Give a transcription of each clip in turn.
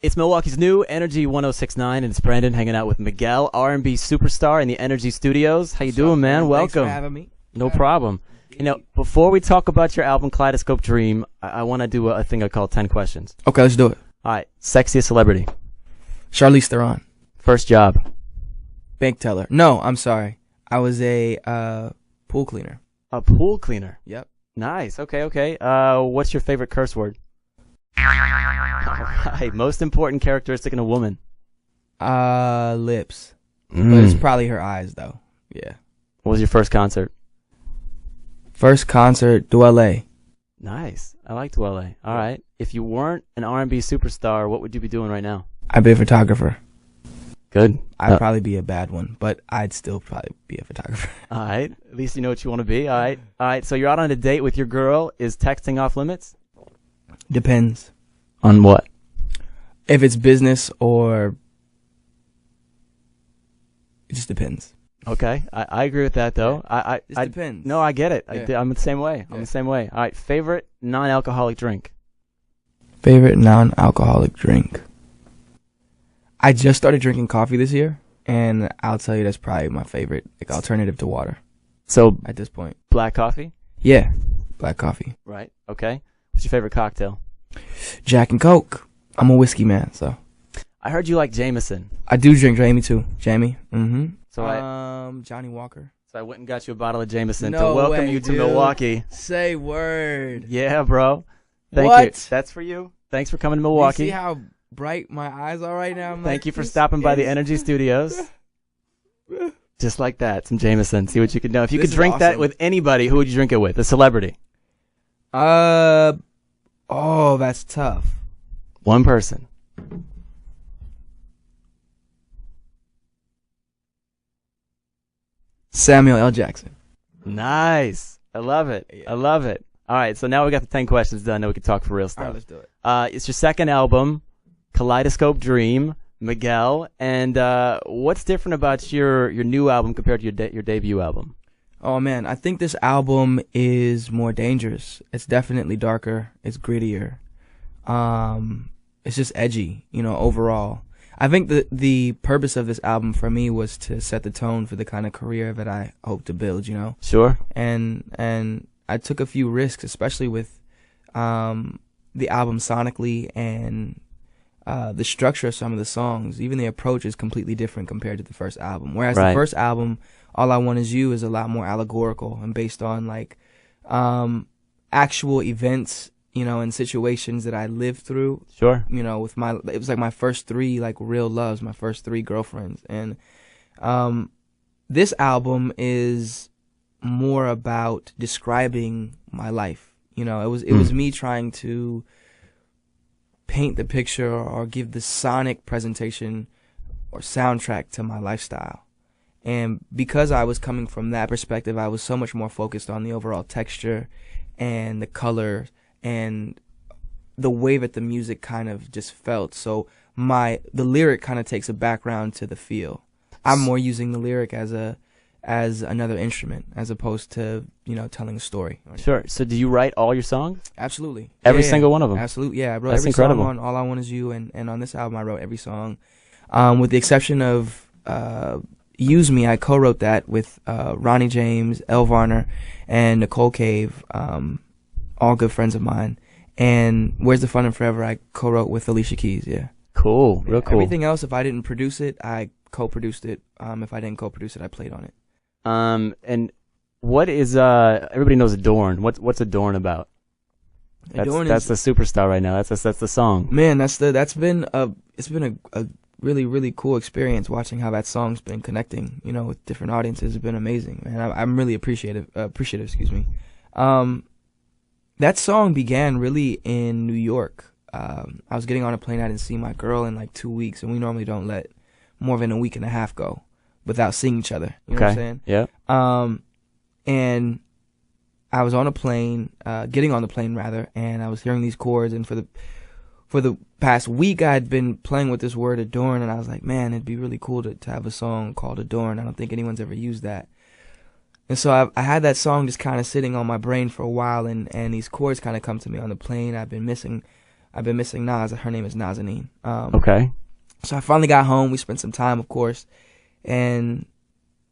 It's Milwaukee's new Energy 106.9, and it's Brandon hanging out with Miguel, R&B superstar in the Energy Studios. How you doing, man? Welcome. Thanks for having me. No problem. You know, before we talk about your album Kaleidoscope Dream, I want to do a thing I call 10 questions. Okay, let's do it. All right. Sexiest celebrity. Charlize Theron. First job. Bank teller. No, I'm sorry. I was a pool cleaner. A pool cleaner. Yep. Nice. Okay. What's your favorite curse word? All right. Most important characteristic in a woman. Lips. But it's probably her eyes, though. Yeah. What was your first concert? First concert, Dwelle. Nice. I like Dwelle. All right. If you weren't an R&B superstar, what would you be doing right now? I'd be a photographer. Good. I'd probably be a bad one, but I'd still probably be a photographer. All right. At least you know what you want to be. All right. So you're out on a date with your girl. Is texting off limits? Depends. On what? If it's business or... It just depends. Okay. I agree with that, though. It depends. No, I get it. Yeah. I'm the same way. I'm the same way. All right. Favorite non-alcoholic drink? Favorite non-alcoholic drink? I just started drinking coffee this year, and I'll tell you that's probably my favorite alternative to water. So at this point, black coffee? Yeah, black coffee. Right. Okay. What's your favorite cocktail? Jack and Coke. I'm a whiskey man, so. I heard you like Jameson. I do drink Jamie too. Jamie. Mm-hmm. So Johnny Walker. So I went and got you a bottle of Jameson No to welcome way, you to dude. Milwaukee. Say word. Yeah, bro. Thank you. What? That's for you. Thanks for coming to Milwaukee. You see how bright my eyes are right now? Thank you for stopping by the Energy Studios. Just like that, some Jameson. See what you can do. If you could drink that with anybody, who would you drink it with? A celebrity. Oh, that's tough. One person. Samuel L. Jackson. Nice. I love it. Yeah. I love it. All right, so now we got the 10 questions done. Now we can talk for real stuff. All right, let's do it. It's your second album, Kaleidoscope Dream, Miguel. And what's different about your new album compared to your debut album? Oh, man, I think this album is more dangerous. It's definitely darker. It's grittier. It's just edgy, overall. I think the purpose of this album for me was to set the tone for the kind of career that I hope to build, Sure. And I took a few risks, especially with the album sonically and the structure of some of the songs. Even the approach is completely different compared to the first album. Whereas the first album, All I Want Is You, is a lot more allegorical and based on actual events, and situations that I lived through. Sure. It was like my first three real loves, my first three girlfriends. And this album is more about describing my life. It was me trying to paint the picture or give the sonic presentation or soundtrack to my lifestyle. And because I was coming from that perspective, I was so much more focused on the overall texture and the color and the way that the music kind of just felt. So the lyric kind of takes a background to the feel. I'm more using the lyric as another instrument as opposed to telling a story. Sure. So do you write all your songs? Absolutely. Every single one of them? Absolutely. Yeah, I wrote That's every incredible. song on All I Want Is You, and on this album I wrote every song. With the exception of Use Me, I co-wrote that with Ronnie James, Elle Varner, and Nicole Cave, all good friends of mine. And Where's the Fun in Forever, I co-wrote with Alicia Keys, yeah. Cool, real cool. Everything else, if I didn't produce it, I co-produced it. If I didn't co-produce it, I played on it. And what is everybody knows Adorn. What's Adorn about? That's the superstar right now. That's the song. Man, it's been a really, really cool experience watching how that song's been connecting, with different audiences. It's been amazing, man. I'm really appreciative, excuse me. That song began really in New York. I was getting on a plane. I didn't see my girl in 2 weeks, and we normally don't let more than a week and a half go without seeing each other. You know what I'm saying? Yeah. And I was on a plane, getting on the plane rather, and I was hearing these chords, and for the past week I had been playing with this word adorn, and I was like, man, it'd be really cool to have a song called Adorn. I don't think anyone's ever used that. And so I had that song just kind of sitting on my brain for a while, and these chords kind of come to me on the plane. I've been missing I've been missing Nas. Her name is Nazanin. Okay. So I finally got home. We spent some time, of course, and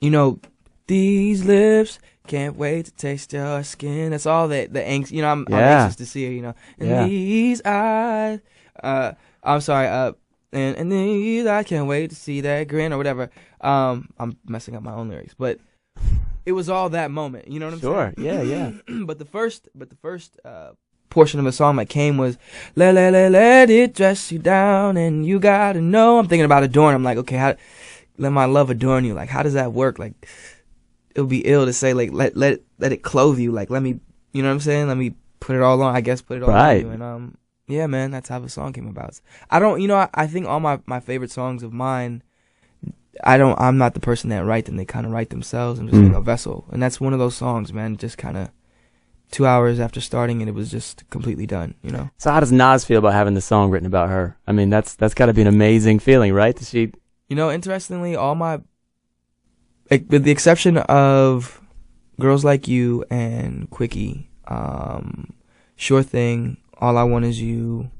you know, these lips can't wait to taste your skin. That's all the angst. You know, I'm anxious to see her. You know, and these eyes. I'm sorry. And these I can't wait to see that grin or whatever. I'm messing up my own lyrics, but it was all that moment. You know what I'm saying? Sure. Yeah. But the first portion of the song that came was let it dress you down, and you gotta know. I'm thinking about adorn. I'm like, okay, let my love adorn you. Like, how does that work? Like, it would be ill to say like let it clothe you. Like, let me, you know what I'm saying? Let me put it all on. I guess put it all on you. And yeah, man, that's how the song came about. I think all my favorite songs of mine, I'm not the person that write them. They kind of write themselves. I'm just like a vessel. And that's one of those songs, man. Just kind of 2 hours after starting it, it was just completely done, you know? So how does Nas feel about having the song written about her? I mean, that's got to be an amazing feeling, right? You know, interestingly, with the exception of Girls Like You and Quickie, Sure Thing, All I Want Is You,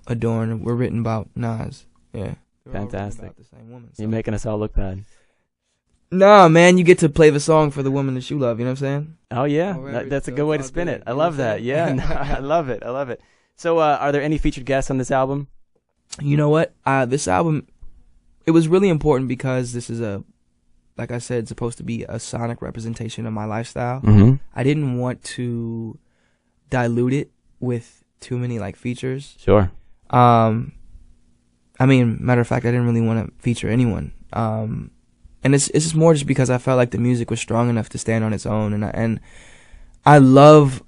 Adorn, were written about Nas. Yeah. Fantastic. About the same woman, so. You're making us all look bad. No, man, you get to play the song for the woman that you love, you know what I'm saying? Oh, yeah. That's a good way to spin it. I love that. Yeah, no, I love it. So are there any featured guests on this album? You know what? This album, it was really important because this is like I said, supposed to be a sonic representation of my lifestyle. Mm-hmm. I didn't want to dilute it with too many like features. Sure. I mean, matter of fact, I didn't really want to feature anyone. And it's just more just because I felt like the music was strong enough to stand on its own, and I love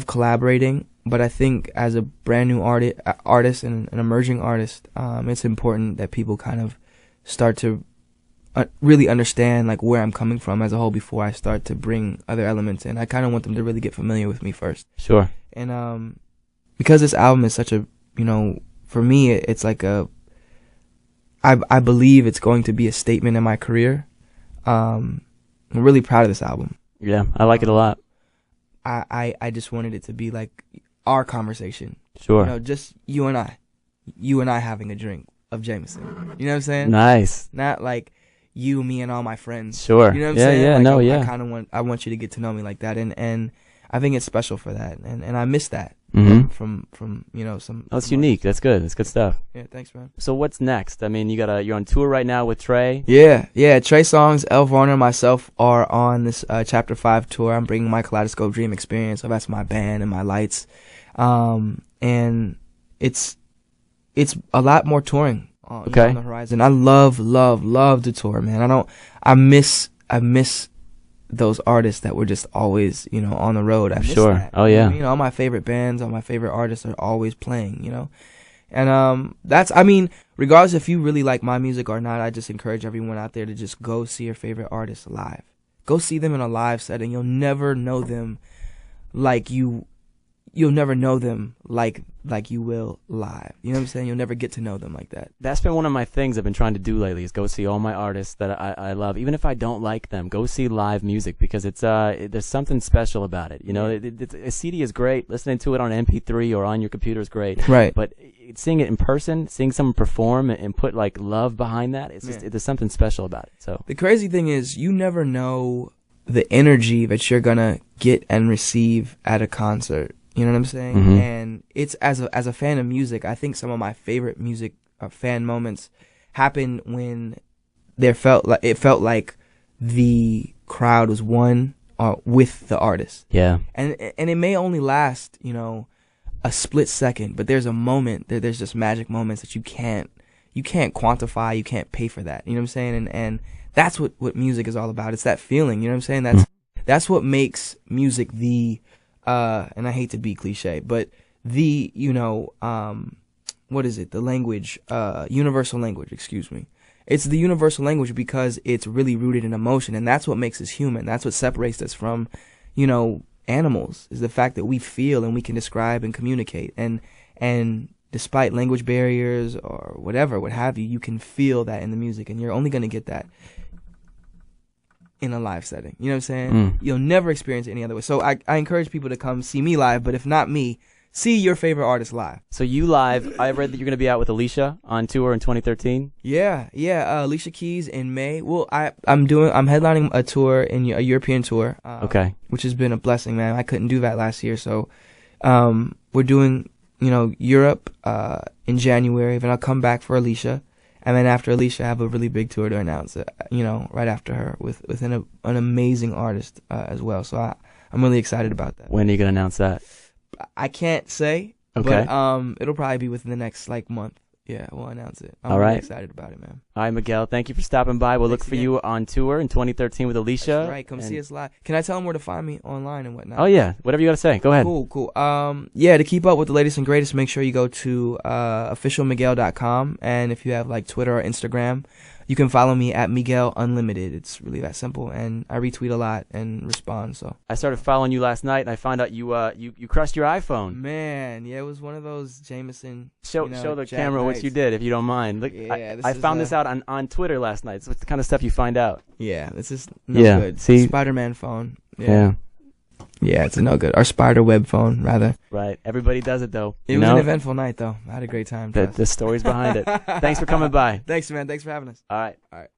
collaborating, but I think as a brand new artist and an emerging artist, it's important that people kind of start to really understand like where I'm coming from as a whole before I start to bring other elements in. I kind of want them to really get familiar with me first. Sure. And because this album is such a, you know, for me it's like I believe it's going to be a statement in my career. I'm really proud of this album. Yeah, I like it a lot. I just wanted it to be like our conversation. Sure. You know, just you and I having a drink of Jameson. You know what I'm saying? Nice. Not like you, me, and all my friends. Sure. You know what I'm saying? Yeah, like, yeah. I kind of want you to get to know me like that, and I think it's special for that, and I miss that. Mm-hmm. From you know some. Oh, it's unique. That's good. That's good stuff. Yeah, thanks, man. So what's next? I mean, you're on tour right now with Trey. Yeah. Trey Songz, El Varner, and myself are on this Chapter 5 tour. I'm bringing my Kaleidoscope Dream Experience. So that's my band and my lights, and it's a lot more touring on the horizon. I love to tour, man. I miss those artists that were just always, you know, on the road. I miss that. Oh yeah. You know, all my favorite bands, all my favorite artists are always playing, you know. And I mean, regardless if you really like my music or not, I just encourage everyone out there to just go see your favorite artists live. Go see them in a live setting. You'll never know them like you will live. You know what I'm saying? You'll never get to know them like that. That's been one of my things I've been trying to do lately is go see all my artists that I love. Even if I don't like them, go see live music because it's there's something special about it. You know, a CD is great. Listening to it on MP3 or on your computer is great. Right. But seeing it in person, seeing someone perform and put like love behind that, it's just there's something special about it. So the crazy thing is you never know the energy that you're gonna get and receive at a concert. You know what I'm saying? Mm-hmm. And it's as a fan of music, I think some of my favorite music fan moments happened when it felt like the crowd was one with the artist. Yeah. And it may only last, you know, a split second, but there's a moment, there's just magic moments that you can't quantify, you can't pay for that. You know what I'm saying? And that's what music is all about. It's that feeling, you know what I'm saying? That's what makes music and I hate to be cliche, but what is it? The language, universal language, excuse me. It's the universal language because it's really rooted in emotion, and that's what makes us human. That's what separates us from, you know, animals, is the fact that we feel and we can describe and communicate. And despite language barriers or whatever, what have you, you can feel that in the music, and you're only going to get that in a live setting. You know what I'm saying? You'll never experience it any other way. So I encourage people to come see me live, but if not me, see your favorite artist live. So you live. I read that you're going to be out with Alicia on tour in 2013. Yeah. Alicia Keys in May. Well, I'm headlining a tour a European tour. Okay. Which has been a blessing, man. I couldn't do that last year, so we're doing Europe in January. Then I'll come back for Alicia, and then after Alicia, I have a really big tour to announce. Right after her with an amazing artist as well. So I'm really excited about that. When are you going to announce that? I can't say. Okay. But it'll probably be within the next month. Yeah, we'll announce it. I'm really excited about it, man. All right, Miguel, thank you for stopping by. We'll look for you on tour in 2013 with Alicia. That's right. Come see us live. Can I tell them where to find me online and whatnot? Oh, yeah. Whatever you got to say. Go ahead. Cool. To keep up with the latest and greatest, make sure you go to officialmiguel.com. And if you have Twitter or Instagram, you can follow me at Miguel Unlimited. It's really that simple, and I retweet a lot and respond. So I started following you last night, and I found out you crushed your iPhone. Man, yeah, it was one of those Jameson. Show the camera what you did, if you don't mind. Look, yeah, I found this out on Twitter last night. So it's the kind of stuff you find out. Yeah, this is no good. See, Spider-Man phone. Yeah, it's a no good. Our spider web phone, rather. Right. Everybody does it, though. It was an eventful night, though. I had a great time. The stories behind it. Thanks for coming by. Thanks, man. Thanks for having us. All right.